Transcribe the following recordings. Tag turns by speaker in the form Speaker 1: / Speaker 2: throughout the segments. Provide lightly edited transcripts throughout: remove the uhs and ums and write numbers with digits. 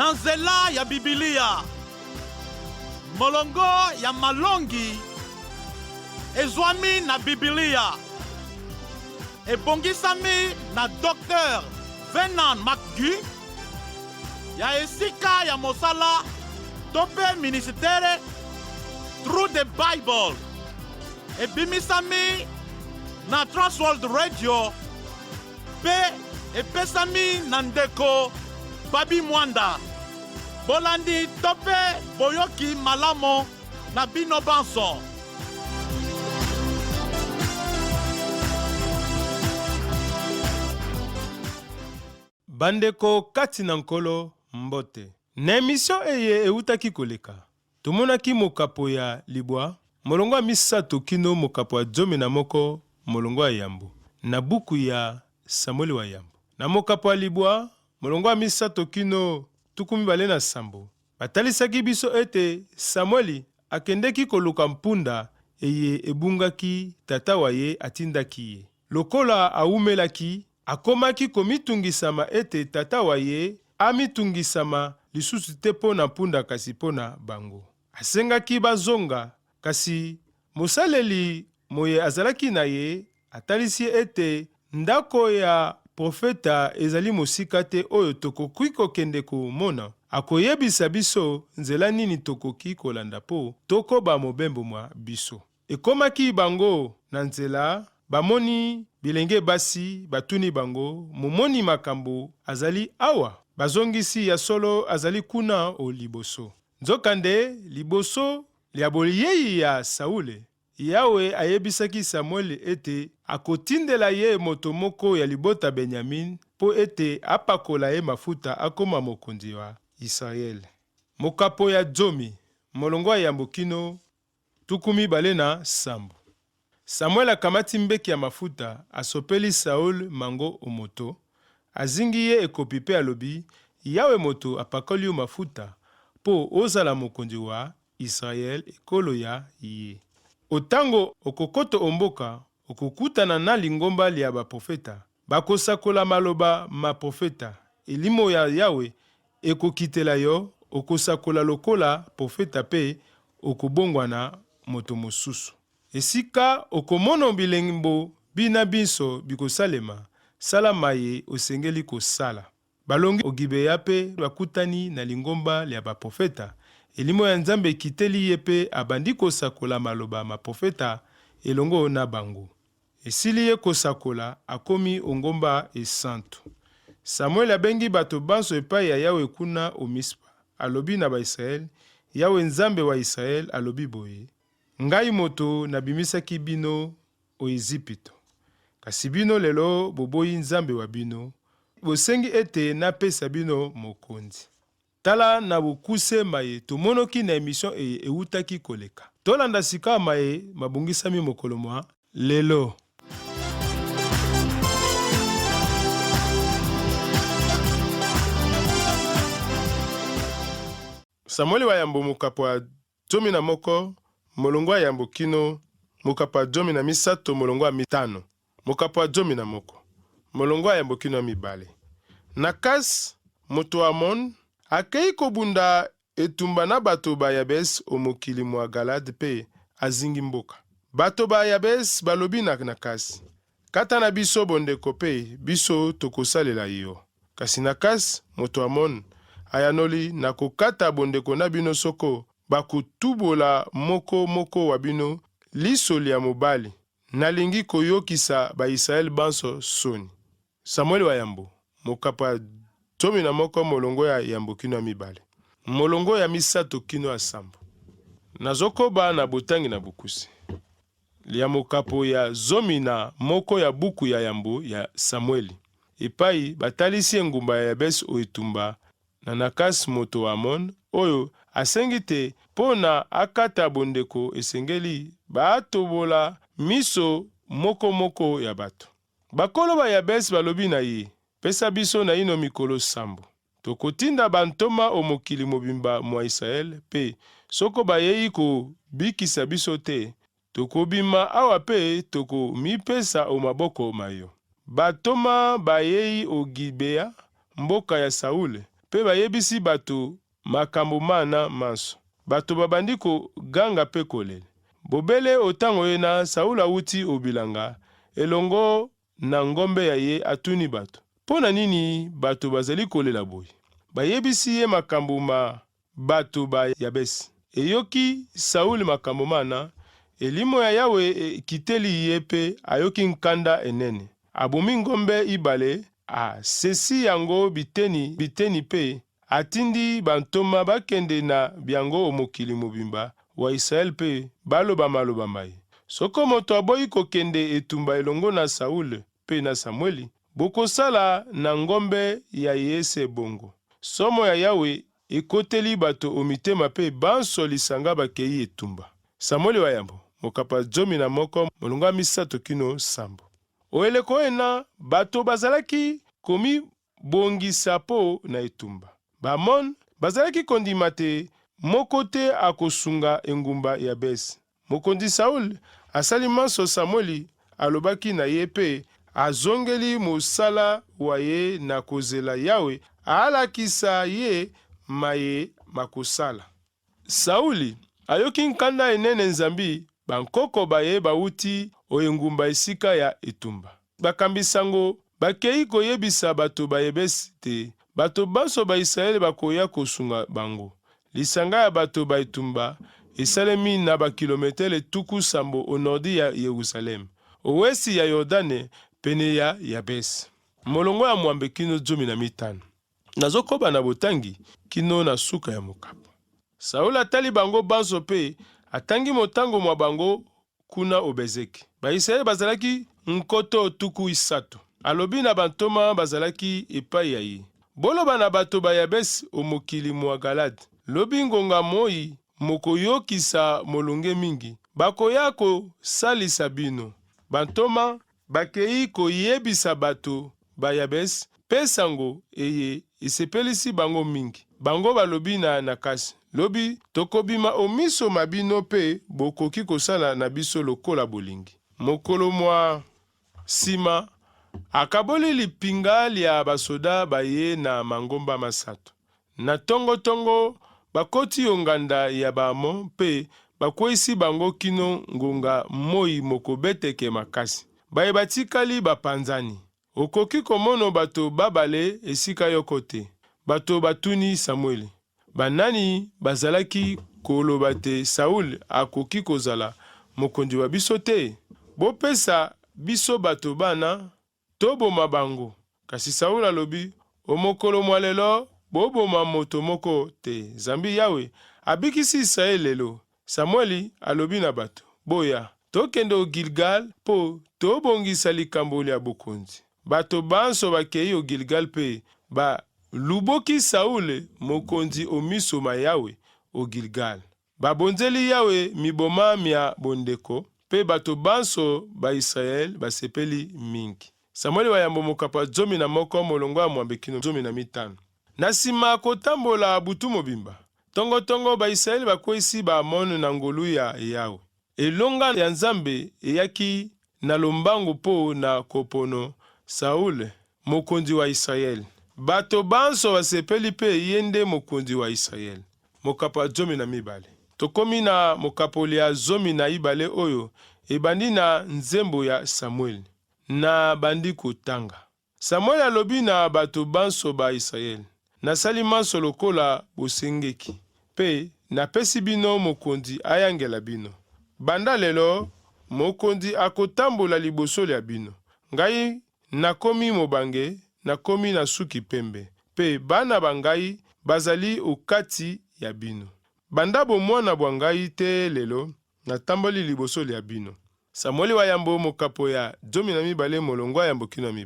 Speaker 1: na nzela ya Bibilia. Molongo ya malongi ezwami na Bibilia. Ebongisami na Dr. Venan McGee ya esika ya mosala tope ministere Through the Bible. Ebimisami na Transworld Radio pe epesami na ndeko Babi Mwanda. Bolandi tope boyoki malamo na bino banso.
Speaker 2: Bandeko kati na nkolo mbote. Na emission eye eutaki koleka. Tumonaki mokapo ya libwa, molongo ya misato kino mokapo ya zomi na moko molongo ya yambo. Na buku ya Samueli wa yambo. Na mokapo ya libwa, molongo ya misato kino tukumi bale na sambo. Batalisaki biso ete Samueli akendeki koluka mpunda eye ebungaki tata wa ye atindaki ye. Lokola aumelaki, akomaki komitungisama ete tata wa ye amitungisama lisusu te po na mpunda kasi po na bango. Asengaki bazonga, kasi mosaleli moye azalaki na ye atalisi ete ndako ya profeta ezali mosika te oyo tokoki kokende komona. Akoyebisa biso nzela nini tokoki kolanda po tokoba mobembo mwa biso. Ekomaki bango na nzela, bamoni bilenge basi batuni bango, momoni makambo azali awa. Bazongisi ya solo azali kuna o liboso. Nzokande liboso lia boliyei ya Saule, Yawe ayebisaki Samuel ete akotindela ye moto moko ya libota Benyamin po ete apakola ye mafuta akoma mokonzi wa Israel. Mokapo ya zomi, molongo ya mbokino, tukumi bale na sambo. Samuel akamati mbeki ya mafuta, asopeli Saul mango omoto, azingi ye ekopi pe alobi, Yawe moto apakoli yo mafuta, po ozala mokonzi wa Israel ekolo ya ye. Otango okokoto omboka, okokutana na lingomba lia baprofeta. Bakosakola maloba ma profeta. Elimo ya Yawe ekokitela yo, okosakola lokola profeta pe okobongwana moto mosusu. Esika okomono bilembo bina binso bikosalema, salama ye osengeli kosala. Balongi ogibeya pe bakutani na lingomba lia baprofeta. Elimo ya Nzambe ekiteli ye pe abandi kosakola maloba ma profeta elongo na bango. Esili ye kosakola akomi ongomba esantu. Samuel abengi bato banso epai ya Yawe kuna o Mispa. Alobi na ba Israel, Yawe Nzambe wa Israel alobi boye. Ngai moto nabimisaki bino o Ezipito. Kasi bino lelo boboyi Nzambe wa bino. Bosengi ete napesa bino mokonzi. Tala na bukuse maye tumonoki na emission eutaki koleka. Tolanda sika maye mabungisami mokolo mwa lelo. Samueli wa yambo mokapo ya zomi na moko, molongo ya yambo kino, mokapo ya zomi na misato, molongo ya mitano, mokapo ya zomi na moko, molongo ya yambo kino ya mibale. Nakas, moto Amon, akei kobunda etumba na bato ba Yabes o mokili mwa Galad pe azingi mboka. Bato ba Yabes balobi na Nakas, kata na biso bondeko pe biso tokosalela yo. Kasi Nakas, moto Amon, ayanoli na kokata bondeko na bino soko bakutubola moko wa bino lisoli ya mobali. Nalingi koyokisa ba Israel banso soni. Samuel wa yambo, mokapa zomi na moko molongo ya yambo kino ya mibale. Molongo ya misato kino ya sambo. Nazokoba na botangi na bukusi. Lia mokapo ya zomi na moko ya buku ya yambo ya Samueli. Epai batalisi engumba ya Yabes o etumba na Nakas moto wa Amon, oyo asengi te pona akata bondeko esengeli baatobola miso moko ya bato. Bakolo ba Yabes balobi na ye, pesa biso na ino mikolo sambo. Tokotinda bantoma o mokili mobimba mwa Israel, pe soko bayei ko bikisa biso te, tokobima awa pe toko mipesa o maboko mayo. Batoma bayei o Gibea, mboka ya Saule, pe bayebisi bato makambo mana manso. Bato babandi koganga pe kolela. Bobele otango ye na Saul awuti obilanga elongo na ngombe ya ye atuni bato. Pona nini bato bazali kolela boye? Bayebisi ye makambo ma bato ba Yabesi. Eyoki Saul makambo mana, elimo ya Yawe ekiteli ye pe ayoki nkanda enene. Abomi ngombe ibale, asesi yango biteni pe atindi bantoma bakende na biango omokili mobimba wa Israel pe baloba maloba mai. Soko moto aboyi kokende etumba elongo na Saul pe na Samueli, bokosala na ngombe ya Yese bongo. Somo ya Yawe ekoteli bato omitema pe banso lisanga bakei etumba. Samueli wa yambo, mokapa 11 molongo misato kino sambo. Oeleko ena bato bazalaki komi bongisa po na etumba. Bamon bazalaki kondima te moko te akosunga engumba ya Besi. Mokondi Saul asali manso Samueli alobaki na ye pe azongeli mosala wa ye na kozela Yawe alakisa ye maye makosala. Sauli ayoki nkanda enene nzambi bankoko baye bauti oyengumba esika ya etumba. Bakambisango bakei koyebisa bato bayebesi te bato banso ba Israeli bakoya kosunga bango. Lisanga ya bato ba etumba esalemi na bakilometele tuku sambo onordi ya Yerusalem, owesi ya Yordane pene ya Yabesi. Molongo ya mwambe kino 15. Nazokoba na botangi kino na suka ya mokapo. Saul atali bango banso pe atangi motango mwa bango kuna obezeki. Baisraeli bazalaki nkoto tuku isato. Alobi na bantoma bazalaki epai ya ye. Boloba na bato ba Yabesi omokili mwa Galadi. Lobi ngonga moi mokoyokisa molunge mingi. Bakoya kosalisa bino. Bantoma bakei koyebisa bato ba Yabesi pe sango eye esepelisi bango mingi. Bango balobi na nakasi. Lobi tokobima omiso mabino pe bokoki kosala na biso lokola bolingi. Mokolo mwa sima akaboli lipinga lia basoda baye na mangomba masato. Na tongo bakoti yonganda ya bamo pe bakwesi bango kino ngonga moi mokobeteke makasi. Baye batikali bapanzani. Okoki komono bato babale esika yokote. Bato batuni Samueli. Banani bazalaki koloba te Saul akoki kozala mokonzi wa biso te. Bopesa biso bato bana toboma bango. Kasi Saul alobi omokolo mwa lelo boboma moto moko te. Zambi Yawe abikisi Israel lelo. Samueli alobi na bato boya tokende o Gilgal po tobongisa likambo ya bokonzi. Bato banso bakei o Gilgal pe ba luboki Saul mokonzi omiso ma Yawe o Gilgal. Babonzeli Yawe miboma mia bondeko pe bato banso ba Israel basepeli mingi. Samueli wa yambo mokapa 11 molongo ya mwambe kino 15. Na sima kotambola butu mobimba. Tongo ba Israel bakwesi ba Amon na ngolu ya Yawe. Elonga ya Nzambe eyaki na lombango po na kopono Saul mokonzi wa Israel. Bato banso basepeli pe yende mokonzi wa Israel. Mokapa 12. Tokomi na mokapoli ya 12 oyo ebandi na nzembo ya Samuel. Na bandi kotanga. Samuel alobi na bato banso ba Israel. Nasali manso lokola bosengeki. Pe napesi bino mokonzi ayangela bino. Banda lelo mokonzi akotambola liboso ya bino. Ngai nakomi mobange, nakomi na suki pembe. Pe bana bangai bazali okati ya bino. Banda bomwana bwa ngai te lelo natamboli liboso ya bino. Samueli wa yambo mokapo ya 12 molongo ya yambo kino 2.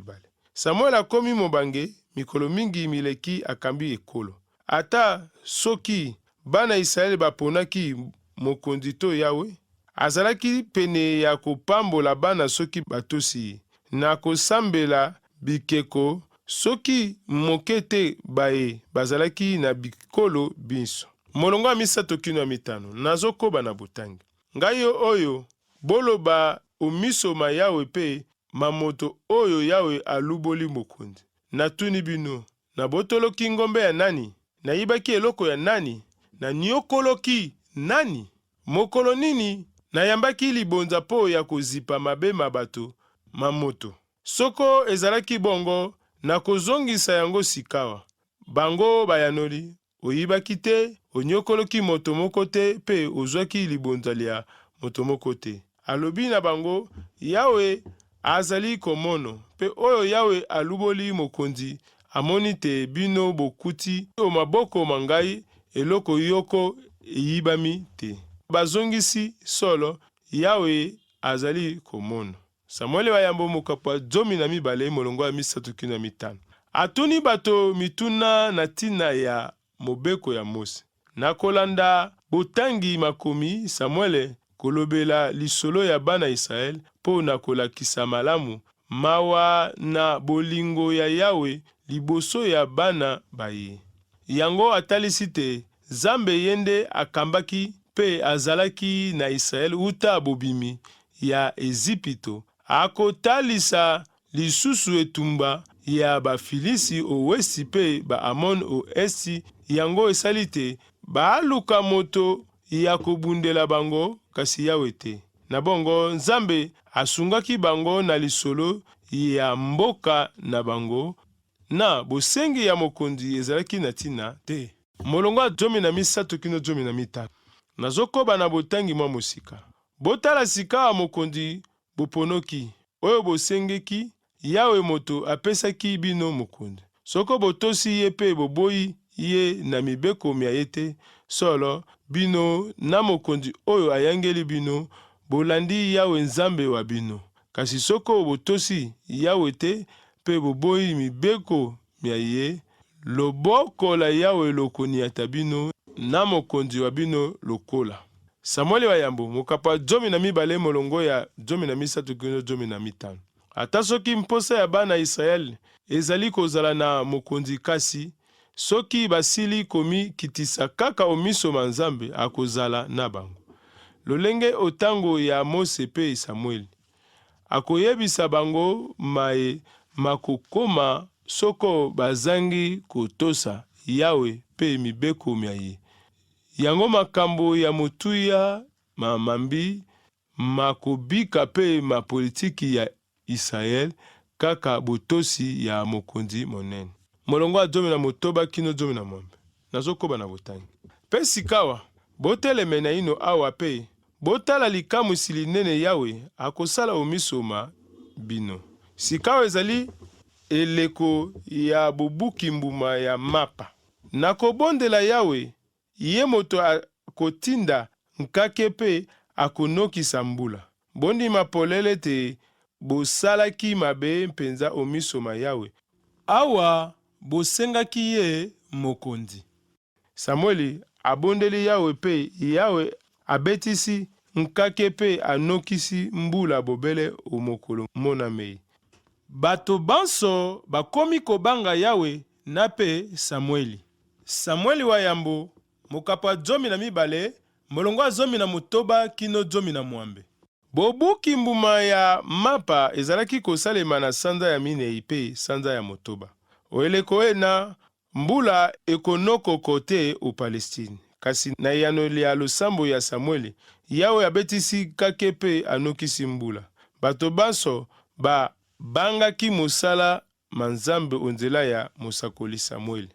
Speaker 2: Samuel akomi mobange, mikolo mingi mileki akambi ekolo. Ata soki bana Israel baponaki mokonzi to Yawe, azalaki pene ya kopambola bana soki batosi, na kosambela bikeko soki mokete baye bazalaki na bikolo binso. Molongo ya misato kino 5, nazokoba na botangi. Ngai oyo boloba omiso ma Yawe pe mamoto oyo Yawe aluboli mokonzi. Natuni bino, Nabotoloki ngombe ya nani? Nayibaki eloko ya nani? Nanyokoloki nani? Mokolo nini nayambaki libonza po ya kozipa mabe mabato mamoto. Soko ezalaki bongo nakozongisa yango sikawa. Bango bayanoli, oyibaki te, onyokoloki moto moko te pe ozwaki libonza lia moto moko te. Alobi na bango, Yawe azali komono, pe oyo Yawe aluboli mokonzi amoni te bino bokuti o maboko mangai eloko yoko eyibami te. Bazongisi solo, Yawe azali komono. Samuele wa yambo mokapwa 12 molongo ya 315. Atuni bato mituna na tina ya mobeko ya Mose. Na kolanda botangi makomi, Samuele kolobela lisolo ya bana Israel po na kolakisa malamu mawa na bolingo ya Yawe liboso ya bana baye. Yango atalisi te, Zambe yende akambaki pe azalaki na Israel uta bobimi ya Ezipito. Akotalisa lisusu etumba ya bafilisi o westi pe ba Amon o esti. Yango esali te, baaluka moto ya kobundela bango kasi Yawe te. Na bongo Nzambe asungaki bango na lisolo ya mboka na bango, na bosengi ya mokonzi ezalaki na tina te. Molongo ya 13 kino 15. Nazokoba na botangi mwa mosika. Botala sika ya mokonzi boponoki, oyo bosengeki, Yawe moto apesaki bino mokonzi. Soko botosi ye pe boboyi ye na mibeko mia yete, solo bino na mokonzi oyo ayangeli bino, bolandi Yawe Nzambe wa bino. Kasi soko botosi Yawe te pe boboyi mibeko mia ye, loboko la Yawe lokoniata bino na mokonzi wa bino lokola. Samuele wa yambo mokapa 12 molongo ya 1315. Ata soki mposa ya bana Israel ezali kozala na mokonzi kasi, soki basili komi kitisa kaka omiso manzambe akozala na bango. Lolenge otango ya Mose pe Samueli. Akoyebisa bango mae makokoma soko bazangi kotosa Yawe pe mibeko mia ye. Yango makambo ya motuya mamambi makobika pe mapolitiki ya Israel kaka botosi ya mokonzi monene. Molongo ya 19 kino 11. Nazokoba na botangi. Pe sikawa, boteleme na ino awa pe, botala likamu silinene Yawe akosala omisoma bino. Sikawa ezali eleko ya bobuki mbuma ya mapa. Nakobondela Yawe, ye moto akotinda nkake pe akonokisa mbula. Bondi mapolele te bosalaki mabe mpenza omisoma Yawe. Awa bosengaki ye mokonzi. Samueli abondeli Yawe pe Yawe abetisi nkake pe anokisi mbula bobele omokolo monamei. Bato banso bakomi kobanga Yawe na pe Samueli. Samueli wa yambo mokapa 12 molongo ya 19 kino 17. Bobuki mbuma ya mapa ezalaki kosalema na sanza ya minei pe sanza ya motoba. Oeleko ena mbula ekonokoko te o Palestine. Kasi na yanoli ya losambo ya Samueli, Yawe abetisi kake pe anokisi mbula. Bato banso bangaki mosala manzambe onzela ya mosakoli Samueli.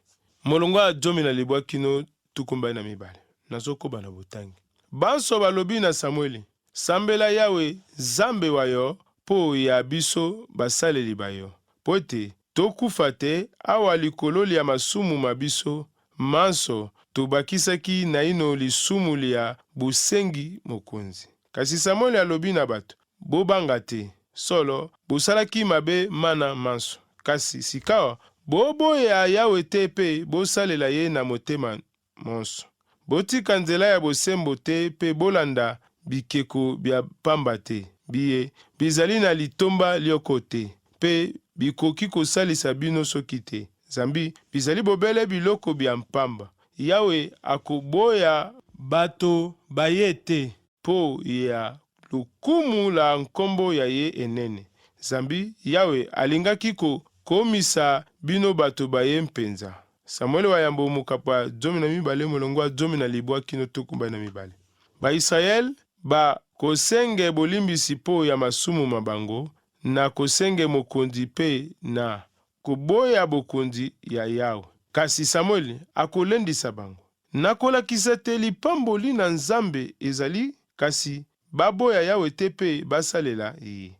Speaker 2: Molongo ya 12 kino 22. Nazokoba na botangi. Banso balobi na Samueli, sambela Yawe Zambe wa yo po ya biso basaleli bayo. Pote tokufa te awa likolo ya masumu mabiso manso tobakisaki na ino lisumu lia busengi mokonzi. Kasi Samueli alobi na bato, bobanga te, solo bosalaki mabe mana manso. Kasi sikawa boboya Yawe te pe bosalela ye na motema monso. Botika nzela ya bosembo te pe bolanda bikeko bya pamba te. Biye bizali na litomba lioko te pe bikoki kosalisa bino soki te. Zambi bizali bobele biloko bya mpamba. Yawe akoboya bato baye te po ya lukumu la nkombo ya ye enene. Zambi Yawe alingaki komisa bino bato baye mpenza. Samuel wa yambo mokapo ya 12 molongo wa 12 kino tuku 22. Ba-Israel kosenge bolimbisi po ya masumu mabango, na kosenge mokonzi pe na koboya bokonzi ya Yawe. Kasi Samuel akolendisa bango. Nakolakisa te lipamboli na Nzambe ezali, kasi baboya Yawe te pe basalela ye.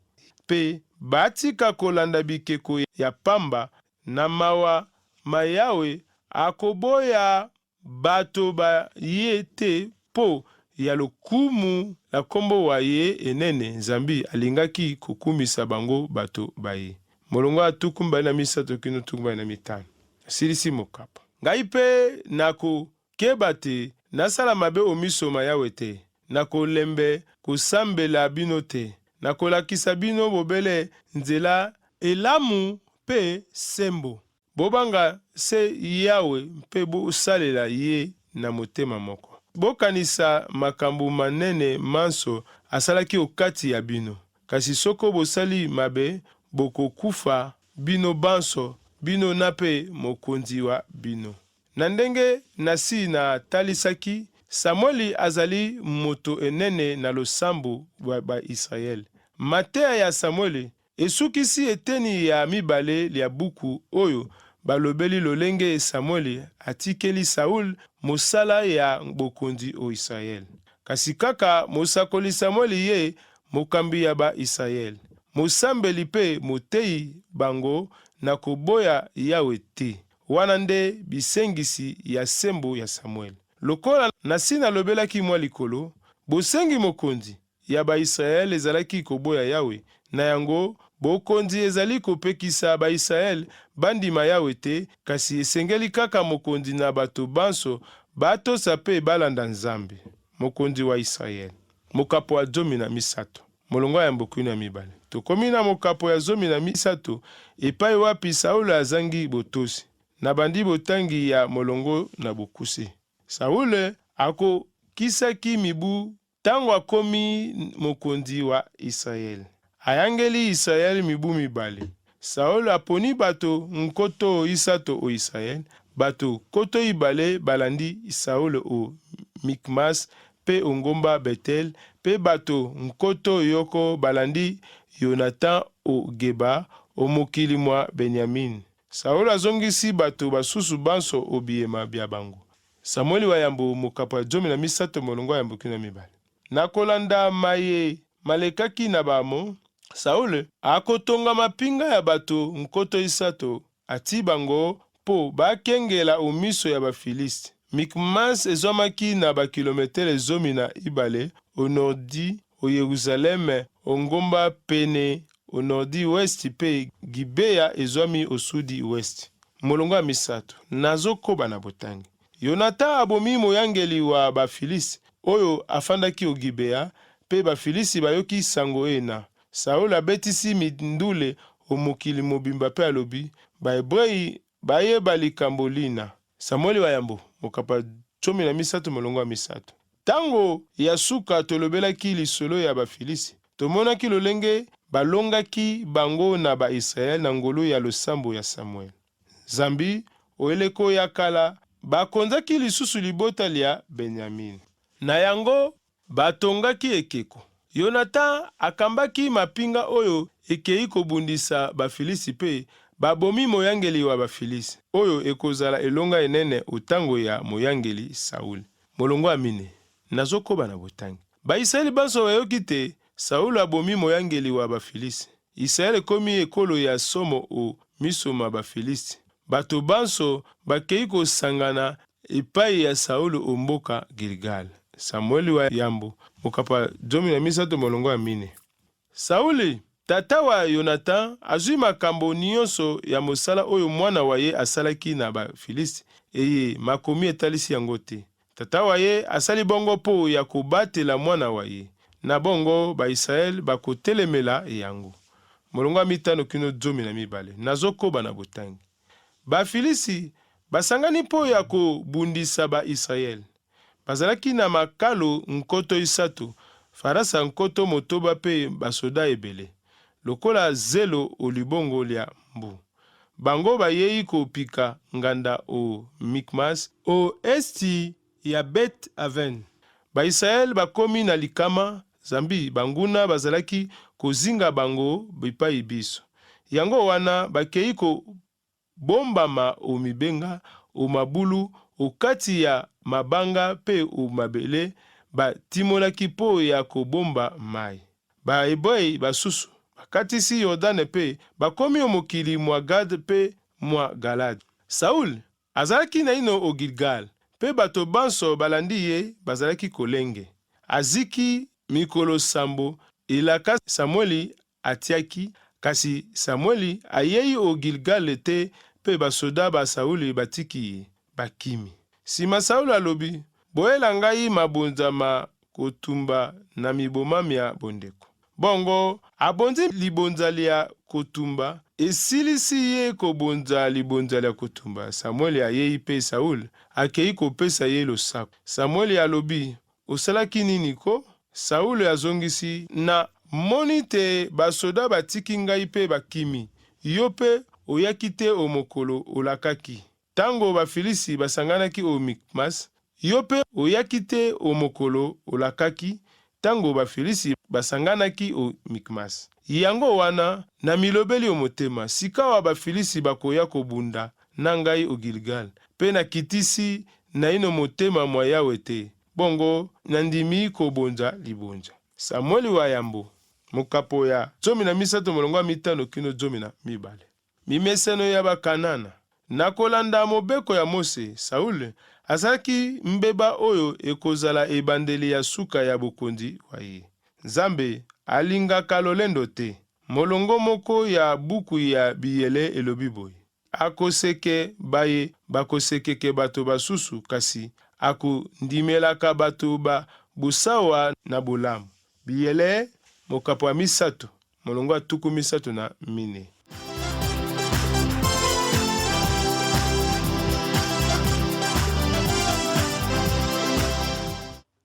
Speaker 2: Pe batika kolanda bikeko ya pamba na mawa ma Yawe akoboya bato ba ye te po ya lokumu la kombo wa ye enene Nzambi alingaki kokumisa bango bato ba ye. Molongo atuku 23 kino 25. Silisi mokapo. Ngai pe nako keba te nasala mabe omiso ma Yawe te. Nako lembe kusambela bino te. Nakolakisa bino bobele nzela elamu pe sembo. Bobanga se Yawe pe bosalela ye na motema moko. Bokanisa makambo manene manso asalaki okati ya bino. Kasi soko bosali mabe bokokufa bino banso, bino nape mokonzi wa bino. Na ndenge nasi na talisaki, Samueli azali moto enene na losambo wa ba-Israel. Mateya ya Samueli esukisi eteni ya mibale lia buku oyo balobeli lolenge Samueli atikeli Saul mosala ya bokonzi o Israel. Kasi kaka mosakoli Samueli ye mokambi ya ba-Israel. Mosambeli pe motei bango na koboya Yawe te. Wana nde bisengisi ya sembo ya Samuel. Lokola nasi nalobelaki mwa likolo, bosengi mokonzi ya ba-Israel ezalaki koboya Yawe, na yango bokonzi ezali kopekisa ba-Israel bandima Yawe te, kasi esengeli kaka mokonzi na bato banso batosa pe balanda Nzambe. Mokonzi wa Israel. Mokapo wa 13. Molongo ya mbokuni ya mibale. Tokomi na mokapo ya 13 epai wapi Saul azangi botosi na bandi botangi ya molongo na bokusi. Saul akokisaki mibu tango akomi mokonzi wa Israel. Ayangeli Israel mibu mibale. Saul aponi bato nkoto isato o Israel. Bato koto ibale balandi Saul o Mikmas pe ongomba Betel. Pe bato nkoto yoko balandi Jonathan o Geba o mokili mwa Benyamin. Saul azongisi bato basusu banso o biyema bya bango. Samueli wa yambo mokapo ya 13 molongo ya mbokina mibale. Nakolanda maye malekaki na bamo, Saul akotonga mapinga ya bato nkoto isato ati bango po bakengela omiso ya Bafilisti. Mikmas ezwamaki na bakilometere 12 o nordi o Yerusaleme ongomba pene o nordi westi pe Gibea ezwami o sudi westi. Molongo ya misato nazokoba na botangi. Jonathan abomi moyangeli wa Bafilisti oyo afandaki o Gibea pe Bafilisti bayoki sango ena. Saul abetisi mindule o mokili mobimba pe alobi Baebrei bayeba likambo lina. Samueli wa yambo mokapa 13 molongo ya misato. Tango ya suka tolobelaki lisolo ya Bafilisti, tomonaki lolenge balongaki bango na ba-Israel na ngolu ya losambo ya Samuel. Zambi oeleko ya kala bakonzaki lisusu libota lia Benyamin. Na yango batongaki ekeko. Jonathan akambaki mapinga oyo ekei kobundisa Bafilisti pe babomi moyangeli wa Bafilisti oyo ekozala elonga enene utango ya moyangeli Saul. Molongo ya mine nazokoba na botangi. Ba-Israeli banso bayoki te Saul abomi moyangeli wa Bafilisti. Israel ekomi ekolo ya somo o miso ma Bafilisti. Bato banso bakei kosangana epai ya Saul o mboka Gilgal. Samueli wa yambo mokapa 13 molongo ya mine. Sauli tata wa Jonathan azwi makambo nyonso ya mosala oyo mwana wa ye asalaki na Bafilisti eye makomi etalisi yango te. Tata wa ye asali bongo po ya kobatela mwana wa ye. Na bongo ba-Israel bakotelemela yango. Molongo ya 5 kino 12. Nazokoba na botangi. Bafilisti basangani po ya kobundisa ba-Israel. Bazalaki na makalo nkoto isato, farasa nkoto motoba pe basoda ebele. Lokola zelo olibongo lia mbu. bango bayei kopika nganda o Mikmas o esti ya Bet Aven. Baisrael bakomi na likama, zambi banguna bazalaki kozinga bango bipai biso. Yango wana bakei kobombama o mibenga, o mabulu, o kati ya mabanga pe o mabele, batimolaki po ya kobomba mai. Baeboyi basusu bakatisi Yordane pe bakomi o mokili mwa Gad pe mwa Galad. Saul azalaki na ino o Gilgal, pe bato banso balandi ye bazalaki kolenge. Aziki mikolo sambo elaka Samueli atiaki, kasi Samueli ayei o Gilgal te pe basoda ba Sauli batiki ye bakimi. Sima Saul alobi, boyela ngai mabonza ma kotumba na miboma mia bondeko. Bongo abonzi libonzali ya kotumba, esilisi ye kobonza libonzali ya kotumba. Samueli ayei pe Saul akei kopesa ye losako. Samueli alobi, osalaki nini ko? Saul azongisi, na moni te basoda batiki ngai pe bakimi. Yo pe oyaki te o mokolo olakaki. Tango bafilisi basanganaki o Mikmas, yo pe oyaki te o mokolo olakaki. Tango bafilisi basanganaki o Mikmas. Yango wana na milobeli o motema, sikawa bafilisi bakoya kobunda na ngai o Gilgal, pe na kitisi na ino motema mwa Yawe te. Bongo nandimi kobonza libonza. Samueli wa yambo, mokapo ya 13 kino 12. Mimeseno ya bakanana. Nakolanda mobeko ya Mose, Saul azalaki mbeba oyo ekozala ebandeli ya suka ya bokondi wa ye. Nzambe alingaka lolendo te. Molongo moko ya buku ya biyele elobi boye, akoseke baye bakosekeke bato basusu, kasi akondimelaka bato ba busawa na bolamu. Biyele mokapo ya 3, molongo ya 34.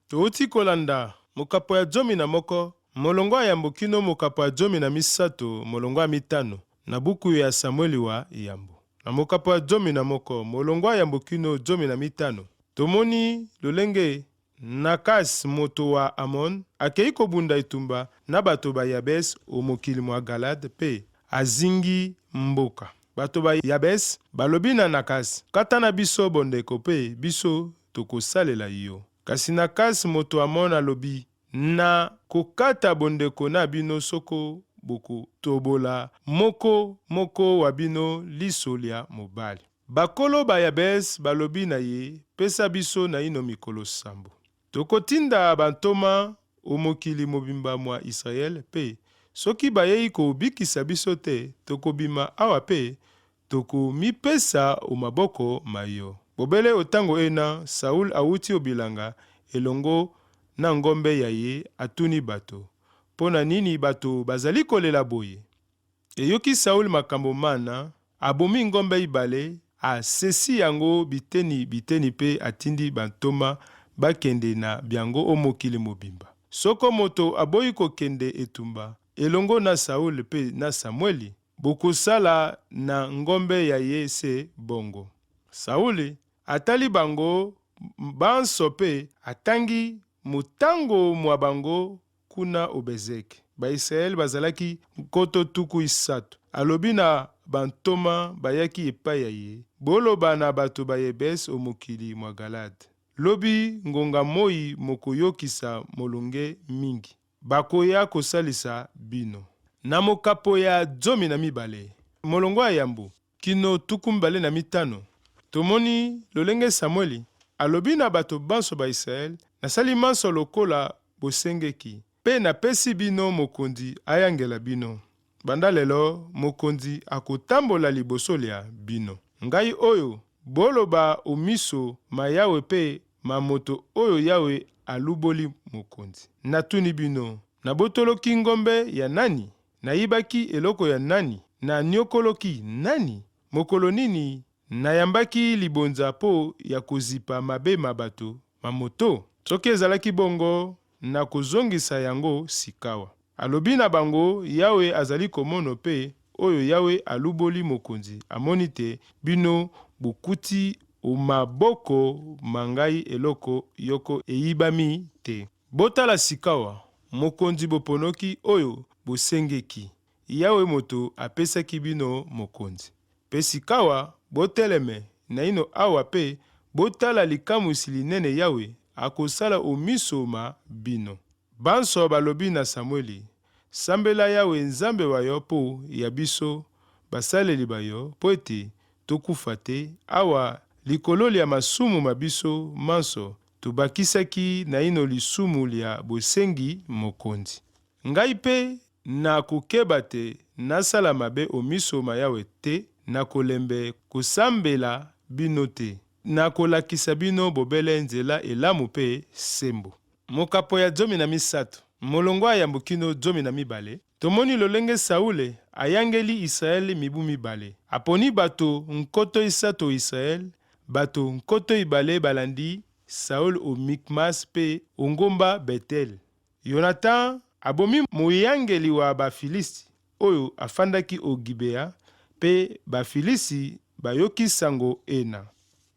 Speaker 2: Touti kolanda mokapo ya 11, molongo ya yambo kino mokapo ya 13, molongo ya 5 na buku ya Samueli wa yambo. Na mokapo ya 11, molongo ya yambo kino 15, tomoni lolenge Nakas moto wa Amon akei kobunda etumba na bato ba Yabes o mokili mwa Galad pe azingi mboka. Bato ba Yabes balobi na Nakas, kata na biso bondeko pe biso tokosalela yo. Kasi Nakas moto Amon alobi, na kokata bondeko na bino soko boko tobola moko wa bino lisolia mobali. Bakolo ba Yabes balobi na ye, pesa biso na ino mikolo sambo. Tokotinda bantoma o mokili mobimba mwa Israel pe soki bayei kobikisa biso te, tokobima awa pe tokomipesa o maboko mayo. Bobele otango ena, Saul awuti obilanga elongo na ngombe ya ye atuni bato. Pona nini bato bazali kolela boye? Eyoki Saul makambo mana, abomi ngombe ibale, asesi yango biteni pe atindi bantoma bakende na biango o mokili mobimba. Soko moto aboyi kokende etumba, elongo na Saul pe na Samueli, bokosala na ngombe ya ye se bongo. Sauli atali bango banso pe atangi mutango mwa bango kuna obezeke. Baisrael bazalaki nkoto 300. Alobi na bantoma bayaki epai ya ye, boloba na bato ba Yebes o mokili mwa Galad. Lobi ngonga moi mokoyokisa molunge mingi, bakoya kosalisa bino. Na mokapo ya 12, molongo ya yambo kino 25, tomoni lolenge Samueli alobi na bato banso ba Israel, nasali manso lokola bosengeki, pe napesi bino mokondi ayangela bino. Banda lelo mokondi akotambola liboso lia bino. Ngai oyo boloba omiso ma Yawe pe mamoto oyo Yawe aluboli mokondi. Natuni bino, nabotoloki ngombe ya nani? Naibaki eloko ya nani? Na nyokoloki nani? Mokolo nini nayambaki libonza po ya kozipa mabe mabato mamoto? Soki ezalaki bongo, na kozongisa yango sikawa. Alobi na bango, Yawe azali komono pe oyo Yawe aluboli mokonzi amoni te bino bukuti umaboko mangai eloko yoko eyibami te. Botala sikawa mokonzi boponoki oyo bosengeki. Yawe moto apesaki bino mokonzi. Pe sikawa boteleme na ino awa pe botala likamusi linene Yawe akosala omiso ma bino. Banso balobi na Samueli, sambela Yawe nzambe wa yo po ya biso basaleli bayo po ete tokufa te awa likolo lia masumu mabiso manso tubakisaki na ino lisumu lia bosengi mokonzi. Ngai pe na kokeba te nasala mabe omiso ma Yawe te, na kolembe kosambela bino te, na kolakisa bino bobele nzela elamu pe sembo. Mokapo ya 13 molongo ayambo kino 12 tomoni lolenge Saule ayangeli Israeli mibu mibale. Aponi bato nkoto isato Israel, bato nkoto ibale balandi Saul o Mikmas pe ongomba Betel. Jonathan abomi moyangeli wa Bafilisti oyo afandaki o Gibea pe Bafilisti bayoki sango ena.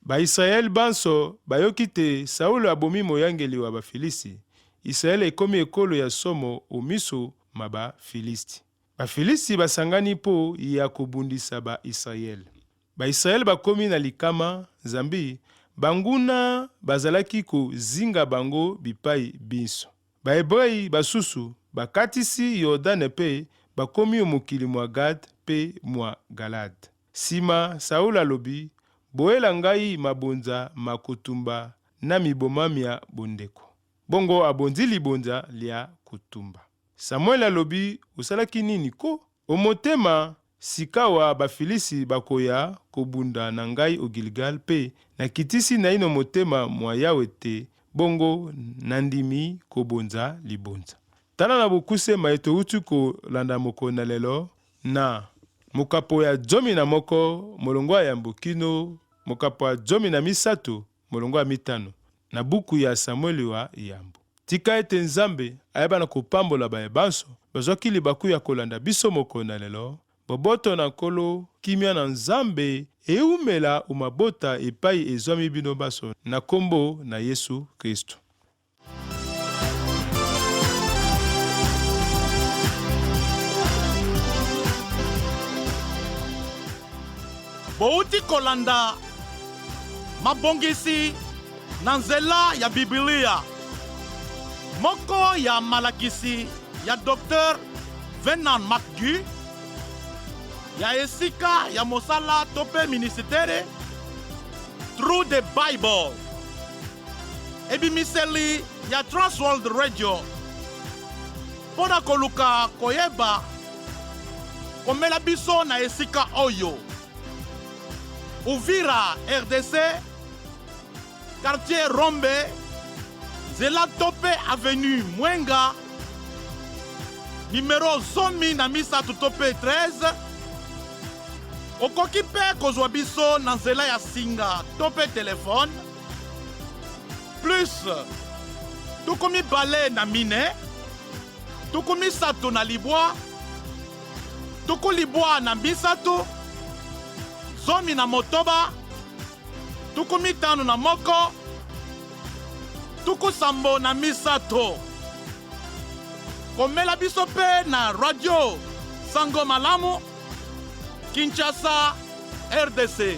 Speaker 2: Ba Israel banso bayoki te Saul abomi moyangeli wa Bafilisti. Israel ekomi ekolo ya somo o miso maba Filisti. Bafilisti basangani po ya kobundisa ba Israel. Ba Israel bakomi na likama zambi banguna bazalaki ko zinga bango bipai binso. Ba Hebrei basusu bakatisi Yordane pe bakomi mokili mwa Gad pe mwa Galad. Sima Saul alobi boela ngai mabonza makotumba na miboma mia bondeko. Bongo abondi libonza lia kutumba. Samuel alobi osalaki nini ko? Omotema sikawa Bafilisi bakoya kobunda na ngai o Gilgal pe nakitisi na ino motema mwa Yawe te, bongo nandimi kobonza libonza. Tala na bokuse maeto utu ko landa moko na lelo na mokapo ya 11 molongo ya mbokino, mokapo ya 13 molongo ya 5 na buku ya Samueli wa yambo. Tika ete Nzambe ayeba na kopambola bayebanso bazwaki libaku ya kolanda biso moko na lelo. Boboto na nkolo kimia na Nzambe eumela umabota epai ezwami bino baso na kombo na Yesu Kristo.
Speaker 1: Bouti kolanda mabongisi na nzela ya Biblia. Moko ya malakisi ya Dr. Venan McGee, ya esika ya mosala tope ministere Through the Bible. Ebimiseli ya Transworld Radio. Pona koluka koyeba komela biso na esika oyo. Uvira RDC, quartier Rombe, Zela Tope Avenue Mwenga, numéro 100 Tope 13. Okoki pe kozwa biso na nzela ya singa tope telefone plus tukomi bale na mine, tukomi sato na libwa, tuku libwa na bisatu, zomi na motoba, tukomi tano na moko, tuku sambo na misato. Komela biso pe na radio Sango Malamu, Kinshasa, RDC.